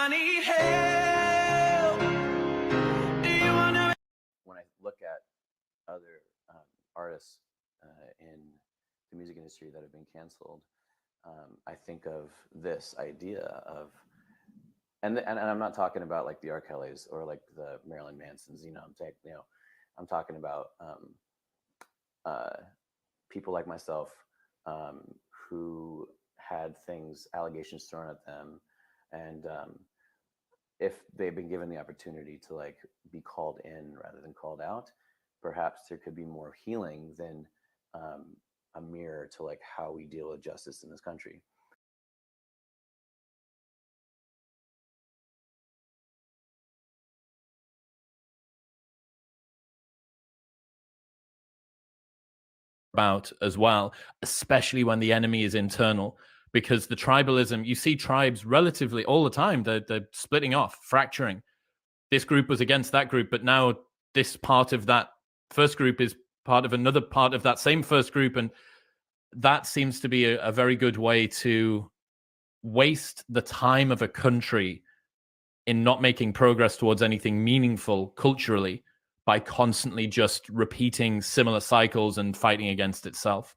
I need help. You wanna... When I look at other artists in the music industry that have been canceled, I think of this idea of, and I'm not talking about like the R. Kellys or like the Marilyn Mansons. I'm talking about people like myself who had allegations thrown at them, and if they've been given the opportunity to like be called in rather than called out, perhaps there could be more healing than a mirror to like how we deal with justice in this country. About as well, especially when the enemy is internal, because the tribalism, you see tribes relatively all the time, they're splitting off, fracturing. This group was against that group, but now this part of that first group is part of another part of that same first group, and that seems to be a very good way to waste the time of a country in not making progress towards anything meaningful culturally by constantly just repeating similar cycles and fighting against itself.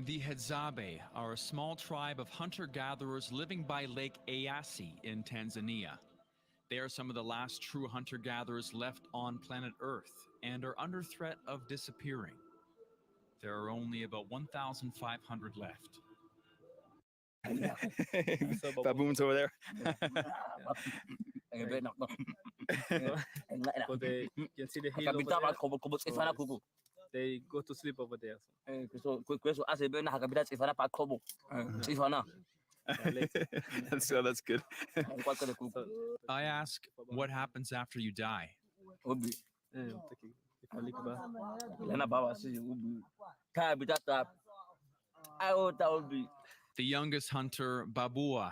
The Hadzabe are a small tribe of hunter-gatherers living by Lake Eyasi in Tanzania. They are some of the last true hunter-gatherers left on planet Earth and are under threat of disappearing. There are only about 1,500 left. Baboons over there. But you can see the hill over there. They go to sleep over there. That's good. I ask, what happens after you die? The youngest hunter, Babua,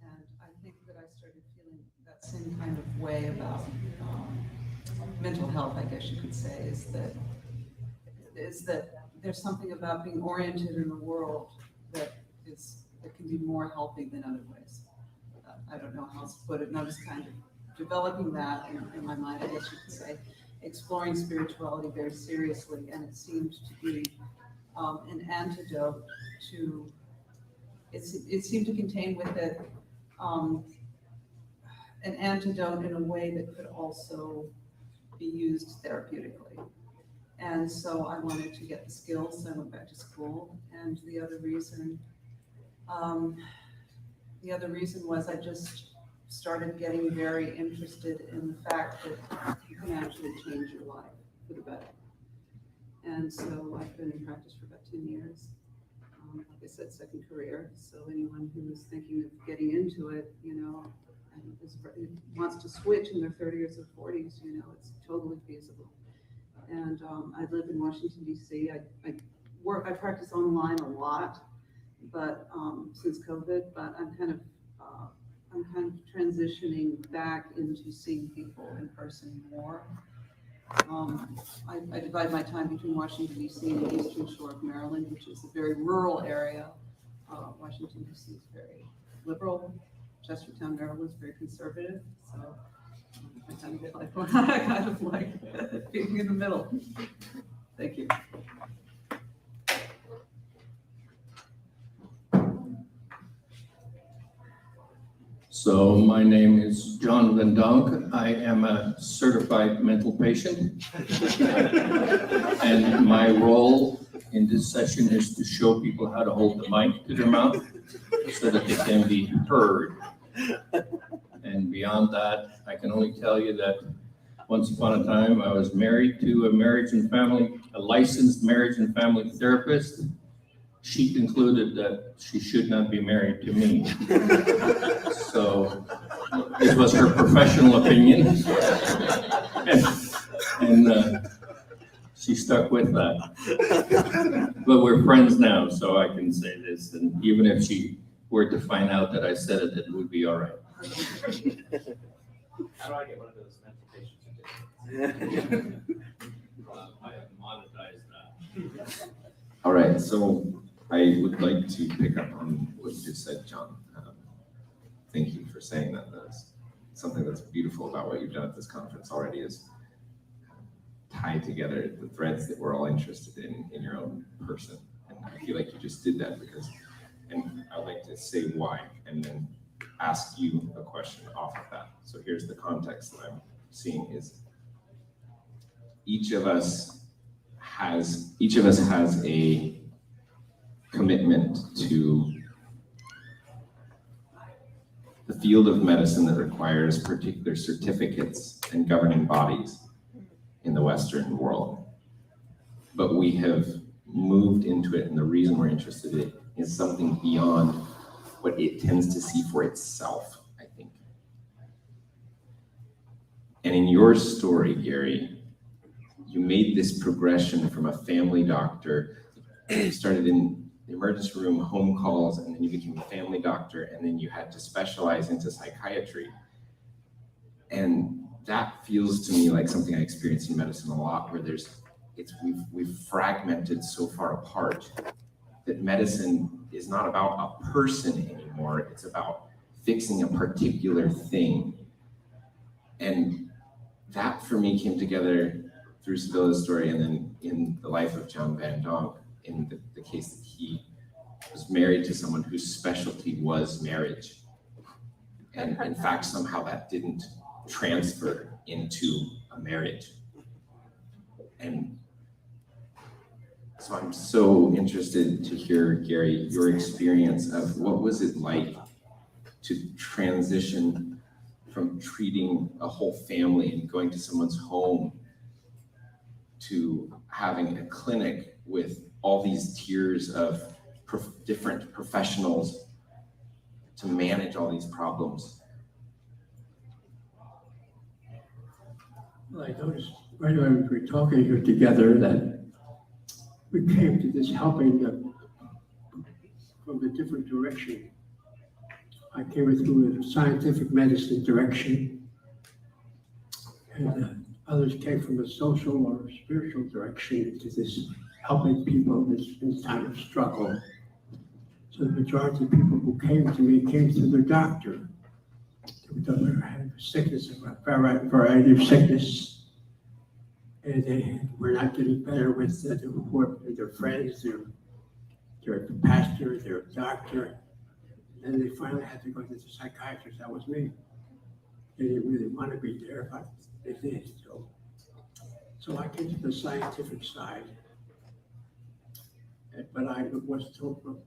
And I think that I started feeling that same kind of way about mental health, I guess you could say, is that there's something about being oriented in a world that can be more helping than other ways. I don't know how else to put it, and I was kind of developing that in my mind, I guess you could say, exploring spirituality very seriously, and it seemed to be an antidote to, it seemed to contain with it an antidote in a way that could also be used therapeutically. And so I wanted to get the skills, so I went back to school. And the other reason was I just started getting very interested in the fact that you can actually change your life for the better. And so I've been in practice for about 10 years. Like I said, second career. So anyone who is thinking of getting into it, and wants to switch in their 30s or 40s, it's totally feasible. And I live in Washington, D.C. I practice online a lot, but since COVID, but I'm kind of transitioning back into seeing people in person more. I divide my time between Washington, D.C. and the Eastern Shore of Maryland, which is a very rural area. Washington, D.C. is very liberal. Chestertown, Maryland is very conservative. So I kind of like being in the middle. Thank you. So my name is John Van Donk. I am a certified mental patient. And my role in this session is to show people how to hold the mic to their mouth so that they can be heard. And beyond that, I can only tell you that once upon a time, I was married to a licensed marriage and family therapist. She concluded that she should not be married to me. So it was her professional opinion. and she stuck with that. But we're friends now, so I can say this. And even if she were to find out that I said it, it would be all right. How do I get one of those mental patient certificates? I have monetized that. All right, so I would like to pick up on what you just said, John. Thank you for saying that. That's something that's beautiful about what you've done at this conference already is tie together the threads that we're all interested in your own person. And I feel like you just did that and I'd like to say why, and then ask you a question off of that. So here's the context that I'm seeing is each of us has a commitment to the field of medicine that requires particular certificates and governing bodies in the Western world. But we have moved into it, and the reason we're interested in it is something beyond what it tends to see for itself, I think. in your story, Gary, you made this progression from a family doctor. You started in the emergency room, home calls, and then you became a family doctor, and then you had to specialize into psychiatry. And that feels to me like something I experience in medicine a lot, where we've fragmented so far apart that medicine is not about a person anymore. It's about fixing a particular thing. And that for me came together through Sibylla's story, and then in the life of John Van Donk, in the case that he was married to someone whose specialty was marriage. And in fact, somehow that didn't transfer into a marriage. And so I'm so interested to hear, Gary, your experience of what was it like to transition from treating a whole family and going to someone's home to having a clinic with all these tiers of different professionals to manage all these problems. Well, I noticed right when we were talking here together that we came to this helping from a different direction. I came through a scientific medicine direction, and others came from a social or spiritual direction into this helping people in this time of struggle. So the majority of people who came to me came to their doctor. They had sickness, a variety of sickness, and they were not getting better with their friends, their pastor, their doctor. And they finally had to go to the psychiatrist. That was me. They didn't really want to be there, but they did. So I came to the scientific side. But I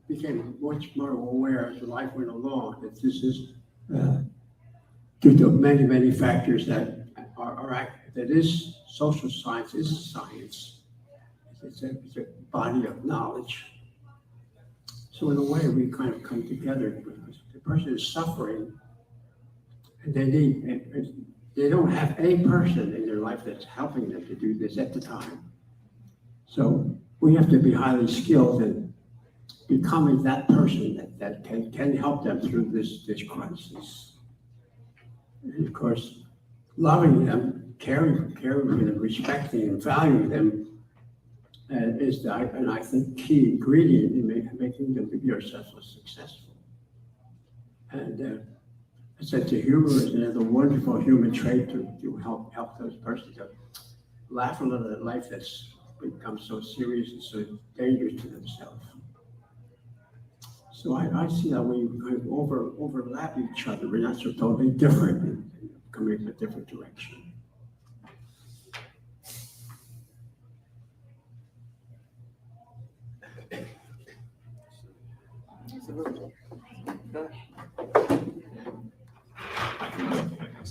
became much more aware as life went along that this is due to many, many factors that that is social science, is science. It's a body of knowledge. So in a way, we kind of come together because the person is suffering, and they don't have any person in their life that's helping them to do this at the time. So we have to be highly skilled in becoming that person that can help them through this crisis. And of course, loving them, caring for them, respecting and valuing them is, I think, key ingredient in making them yourself successful. And a sense of humor is another wonderful human trait to help those persons to laugh a little at life that's become so serious and so dangerous to themselves. So I see that we kind of overlap each other. We're not so totally different and coming in a different direction.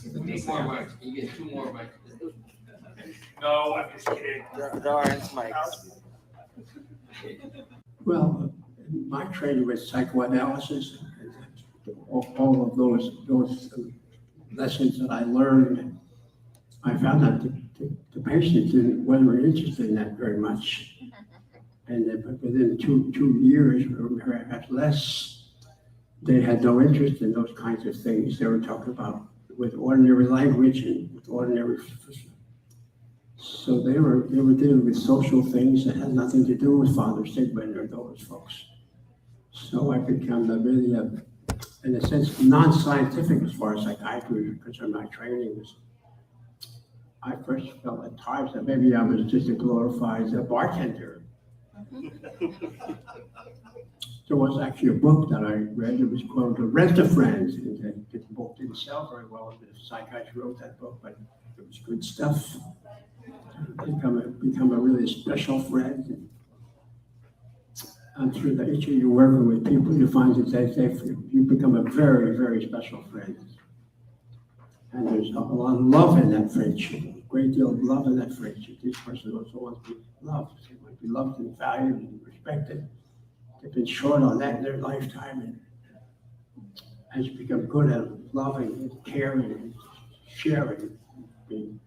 You need more mics. You get 2 more mics. No, I'm just kidding. There aren't mics. Well, my training with psychoanalysis, all of those lessons that I learned, I found that the patients weren't interested in that very much. And then within two years, or perhaps less, they had no interest in those kinds of things. They were talking about with ordinary language and with ordinary. So they were dealing with social things that had nothing to do with Father Sigmund or those folks. So I became really, in a sense, non-scientific as far as psychiatry was concerned. My training was. I first felt at times that maybe I was just a glorified bartender. There was actually a book that I read. It was called Rent-a-Friend. The book didn't sell very well. The psychiatrist wrote that book, but it was good stuff. Become a really special friend. I'm sure that each of you working with people, you find that you become a very, very special friend. And there's a lot of love in that friendship, a great deal of love in that friendship. This person also wants to be loved. They want to be loved and valued and respected. They've been short on that in their lifetime. And as you become good at loving and caring and sharing,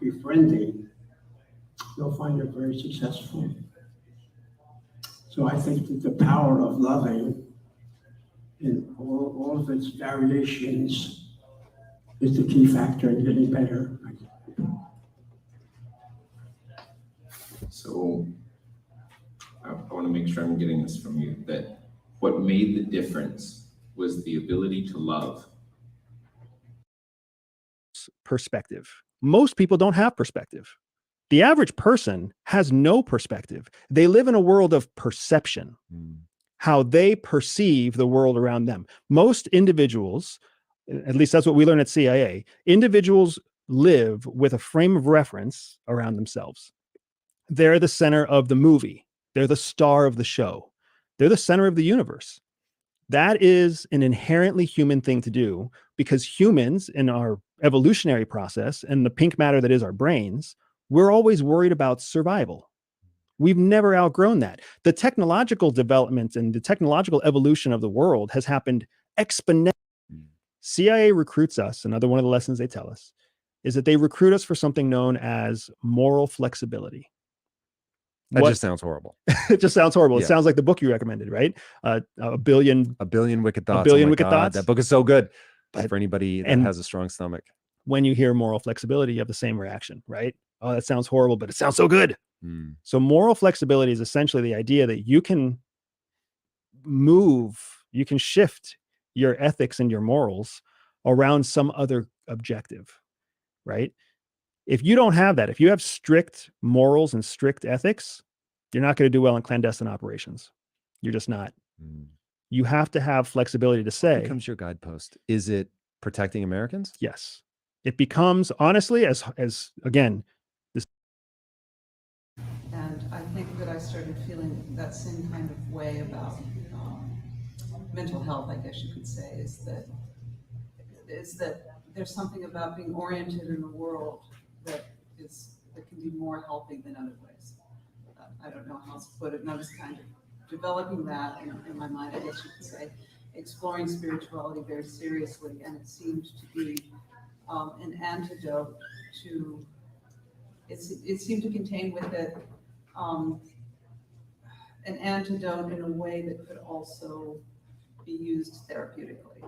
befriending, you'll find it very successful. So I think that the power of loving in all of its variations is the key factor in getting better. So I want to make sure I'm getting this from you, that what made the difference was the ability to love. Perspective. Most people don't have perspective. The average person has no perspective. They live in a world of perception, how they perceive the world around them. Most individuals, at least that's what we learn at CIA, individuals live with a frame of reference around themselves. They're the center of the movie. They're the star of the show. They're the center of the universe. That is an inherently human thing to do because humans in our evolutionary process and the pink matter that is our brains, we're always worried about survival. We've never outgrown that. The technological development and the technological evolution of the world has happened exponentially. CIA recruits us. Another one of the lessons they tell us is that they recruit us for something known as moral flexibility. That just sounds horrible. It just sounds horrible. Yeah. It sounds like the book you recommended, right? A billion wicked thoughts. A billion Oh my wicked God, thoughts. That book is so good. But- For anybody that and- has a strong stomach. When you hear moral flexibility, you have the same reaction, right? Oh, that sounds horrible, but it sounds so good. So moral flexibility is essentially the idea that you can you can shift your ethics and your morals around some other objective, right? If you don't have that, if you have strict morals and strict ethics, you're not going to do well in clandestine operations. You're just not. You have to have flexibility to say. What becomes your guidepost? Is it protecting Americans? Yes. It becomes, honestly, as again, this. And I think that I started feeling that same kind of way about mental health, I guess you could say, is that there's something about being oriented in a world that can be more helping than other ways. I don't know how else to put it, and I was kind of developing that in my mind, I guess you could say, exploring spirituality very seriously, and it seemed to be an antidote to, it seemed to contain with it an antidote in a way that could also be used therapeutically.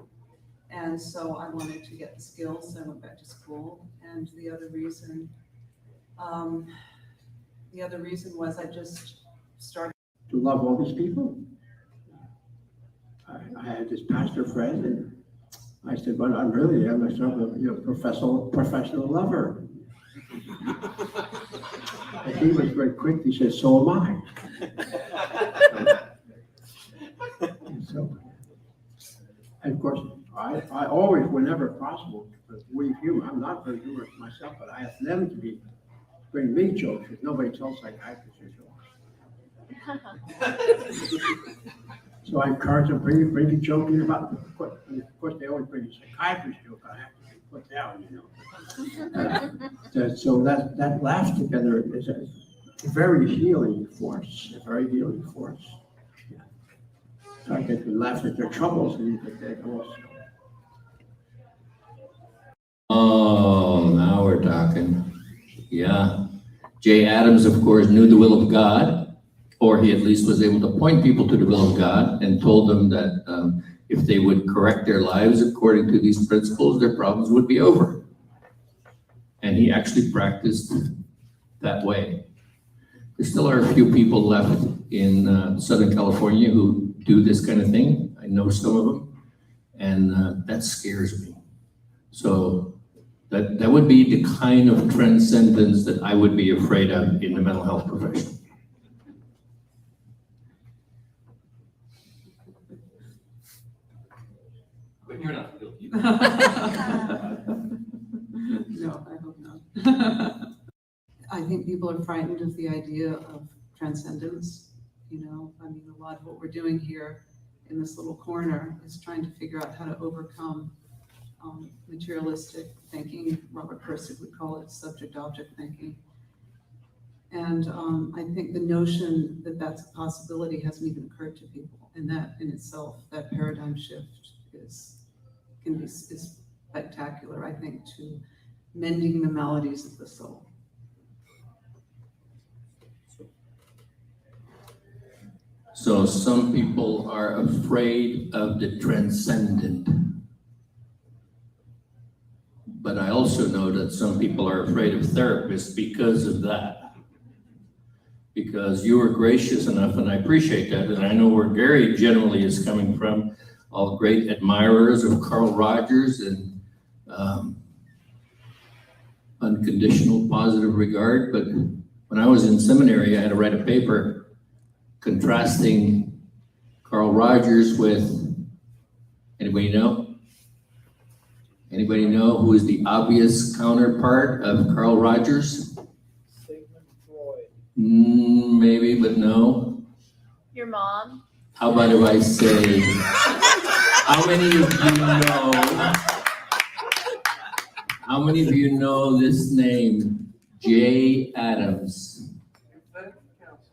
And so I wanted to get the skills, so I went back to school, and the other reason was I just started To love all these people. I had this pastor friend, and I said, "But I really am a sort of professional lover." And he was very quick. He said, "So am I." And of course, I always, whenever possible, weave humor. I'm not very humorous myself, but I ask them to bring me jokes, because nobody tells psychiatrists or jokes. So I encourage them, bring a joke in about, of course, they always bring a psychiatrist joke, I have to be put down, So that laugh together is a very healing force, Yeah. So I get to laugh at their troubles and they go. Oh, now we're talking. Yeah. Jay Adams, of course, knew the will of God, or he at least was able to point people to the will of God and told them that if they would correct their lives according to these principles, their problems would be over. And he actually practiced that way. There still are a few people left in Southern California who do this kind of thing. I know some of them, and that scares me. So that would be the kind of transcendence that I would be afraid of in the mental health profession. But you're not guilty. No, I hope not. I think people are frightened of the idea of transcendence. I mean, a lot of what we're doing here in this little corner is trying to figure out how to overcome materialistic thinking. Robert Pirsig would call it subject-object thinking. And I think the notion that that's a possibility hasn't even occurred to people. And that in itself, that paradigm shift is spectacular, I think, to mending the melodies of the soul. So some people are afraid of the transcendent. But I also know that some people are afraid of therapists because of that. Because you were gracious enough, and I appreciate that, and I know where Gary generally is coming from, all great admirers of Carl Rogers and unconditional positive regard. But when I was in seminary, I had to write a paper contrasting Carl Rogers with, anybody know? Anybody know who is the obvious counterpart of Carl Rogers? Sigmund Freud. Maybe, but no. Your mom? How about if I say, how many of you know, how many of you know this name, Jay Adams?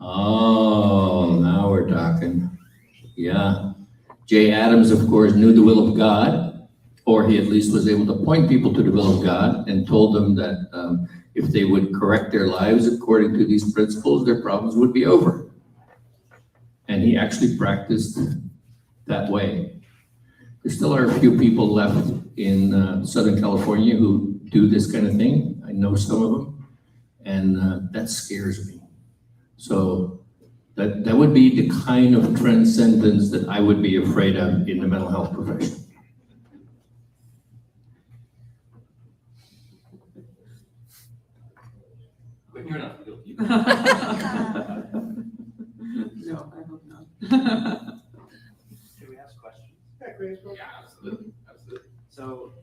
Oh, now we're talking. Yeah. Jay Adams, of course, knew the will of God, or he at least was able to point people to the will of God and told them that if they would correct their lives according to these principles, their problems would be over. And he actually practiced that way. There still are a few people left in Southern California who do this kind of thing. I know some of them, and that scares me. So that would be the kind of transcendence that I would be afraid of in the mental health profession. But you're not guilty. No, I hope not. Can we ask questions? Yeah, absolutely, absolutely. So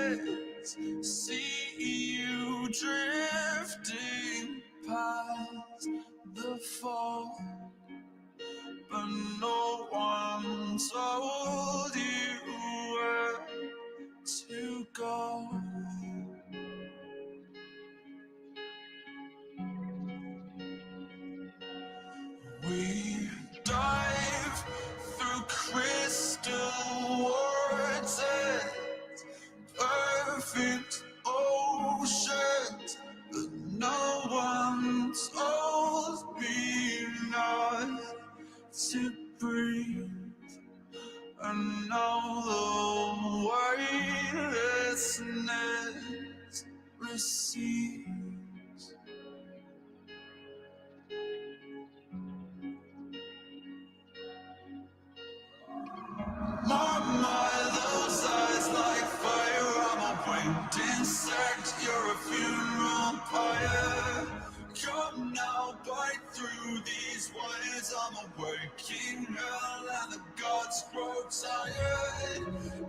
roses, see you drifting past the fall, but no one told you where to go. We dive through crystal waters, perfect oceans, but no one told me not to breathe. And now the weightlessness recedes. My, those eyes like fire. I'm a winged insect, you're a funeral pyre. Come now, bite through these wires. I'm a waking hell and the gods grow tired.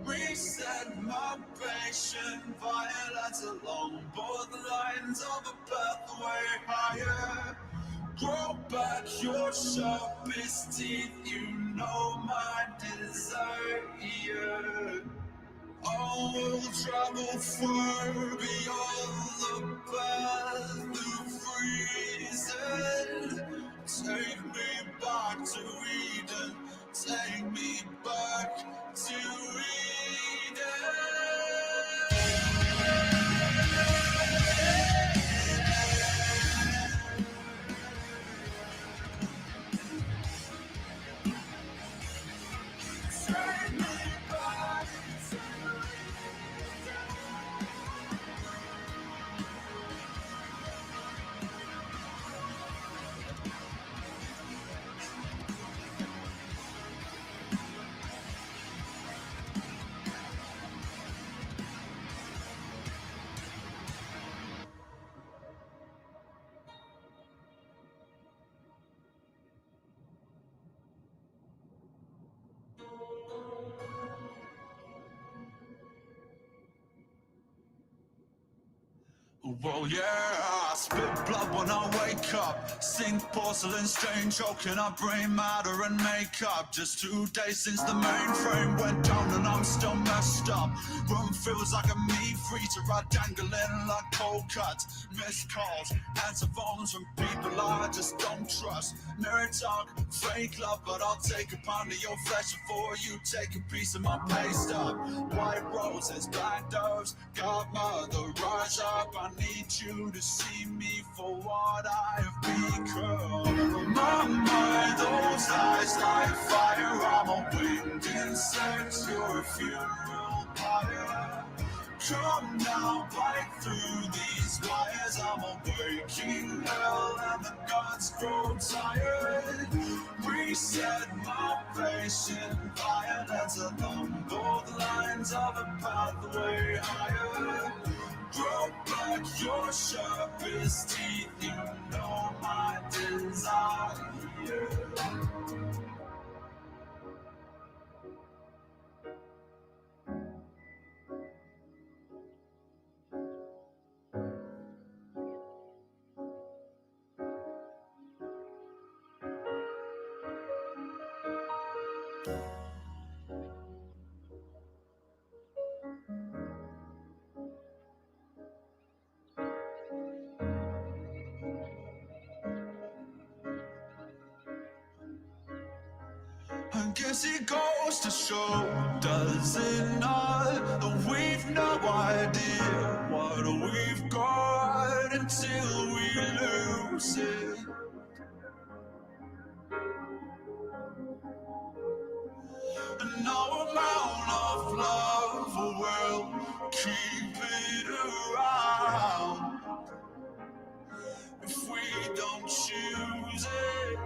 Reset my patient violence along both lines of a pathway higher. Grow back your sharpest teeth, you know my desire. I will travel far beyond the path of reason. Take me back to Eden, take me back to Eden. Well, yeah, I spit blood when I wake up. Sink porcelain stain, choking up brain matter and makeup. Just 2 days since the mainframe went down and I'm still messed up. Room feels like a meat freezer, I dangling like cold cuts. Missed calls, answer phones from people I just don't trust. Mirror talk, fake love, but I'll take a pound of your flesh before you take a piece of my pay stub. White roses, black doves, godmother, rise up. I need you to see me for what I have become. My, those eyes like fire. I'm a winged insect, you're a funeral pyre. Come now, bite through these wires. I'm a waking hell and the gods grow tired. Reset my patient violence along both lines of a pathway higher. Grow back your sharpest teeth, you know my desire. I guess it goes to show, does it not, that we've no idea what we've got until we lose it. And no amount of love will keep it around if we don't choose it.